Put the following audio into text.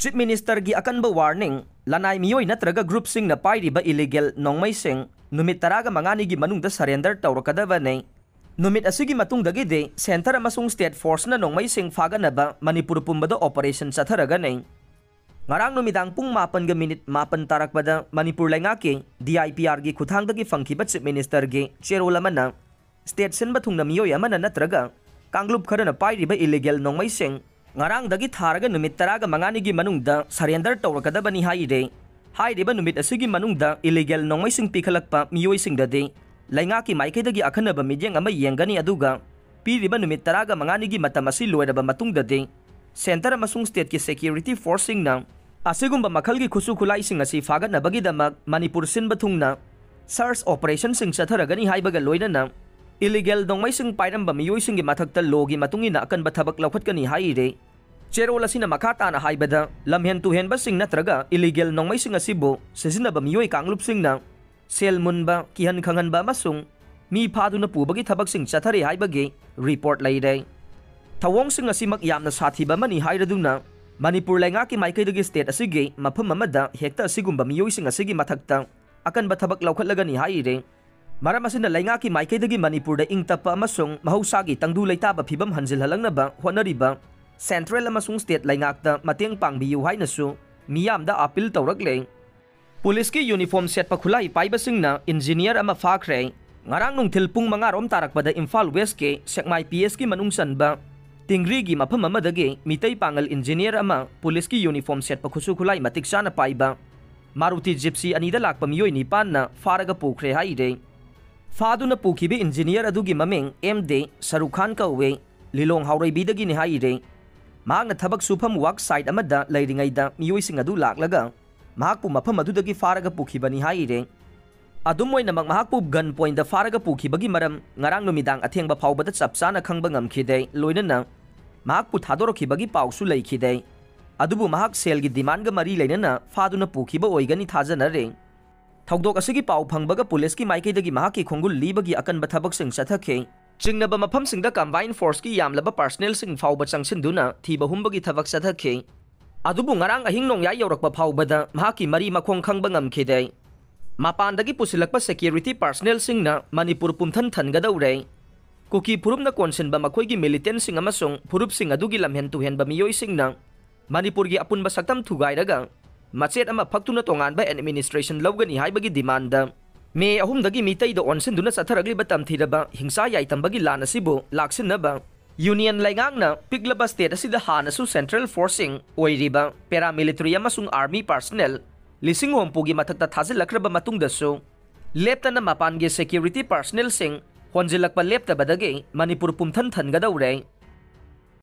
Chief Minister gi akanba warning lanai miyoi natraga group sing na pairiba illegal nongmai sing numit taraga mangani gi manungda surrender tawrakadaba nei. Numit asigi matungdagi de center amasung state force na nongmai sing faganaba Manipur pumbado operation satharaga nei. Ngarang numidang pung 4:04 tarakpada Manipur laingaki DIPR gi khuthangdagi fangkiba Chief Minister gi cherol amana state senba thungna miyoi amana natraga Kanglup khara na pairiba illegal nongmai sing ngarang dagi tharaga numit taraga mangani gi manungda surrender tawrakadabani haire hairiba numit asigi manungda illegal nongmai sing pikhalakpa miyoi sing dade laingaki maikaidagi akhanaba midyang ama yengani aduga piriba numit taraga mangani gi matam asi loiraba matung dade center amasung state ki security force sing na asigumba makhal gi khusu khulai sing asi fagatnabagi damak Manipur sinba thungna search operation sing chatharagani haibaga loinana illegal nongmai sing pairamba miyoi sing gi mathakta logi matungina akan bathabak laukhatkani haire cherol asina makhata na haibada lamhen tuhenba sing natraga illegal nongmai sing asibo sezinaba miyoi Kanglup sing na sel munba kihan khanganba masung mi phaduna pubagi thabak sing chathare haibagi report laire thawong sing asimak yamna sathiba mani hairaduna Manipur laingaki maikaidagi state asigi mafam amada hekta asigumba miyoi sing asigi mathakta akan bathabak laukhatlagani haire Maram asina laingaki maikaidagi Manipur da ingtapa amasung mahausagi tangdu leitaba phibam hanjilhalangnaba honariba central amasung state laingakta mateng pangbiyu hainasu miyamda appeal tawrakle police ki uniform set pa khulai paiba singna engineer ama fakhre ngarang nungthil pung 5 rom tarakpada Imphal West ke Sekmai PS ki manungsanba tingri gi mafam amadagi mitay pangal engineer ama police ki uniform set pa khusu khulai matiksana paiba Maruti Gypsy anida lakpa miyoi nipan na faraga pukre haire Faduna pukibi engineer adugi maming MD Shahrukh Khan kauwe lilong haureibidagi ni haire mahakna thabak sufam work site amada leiringaida miyoi sing adu laklaga mahakpu mafam adudagi faraga pukibani haire adum oinamak mahakpu gun point da faraga pukibagi maram ngarang numidang athengba phawbada chapchana khangba ngamkhide loinana mahakpu thadorokibagi pausu leikhide adubu mahak sel gi demand ga mari leinana faduna pukiba oigani thajanare Thogdok asigi pau phangbaga police ki maikaidagi mahaki khongul libagi akanba thabak sing chathakhe chingnaba mafam singda combined force ki yamlaba personnel sing phawba changsin thiba humbagi thabak chathakhe adubu ngarang ahing nongyai yorakpa phawbada mahaki mari makhong khangba ngamkhide mapandagi pusilakpa security personnel singna Manipur pumthan thangadawre kuki phurupna konsenba makhoigi militant sing amasung phurup sing adugi lamhen tuhenba miyoi singna Manipur gi apunba saktam thugairaga machet ama faktuna tongan ba administration lawgani haibagi demand me ahumdagi mitai do onsen duna satharagli batam thiraba hingsa yai tambagi lana sibo laksin naba union laingangna piglaba state asida hanasu central forcing oiriba paramilitary amasung army personnel lising hompugi mathakta thajilakraba matungda so leptana mapangi security personnel sing honjilakpa lepta badagi Manipur pumthan thangadaure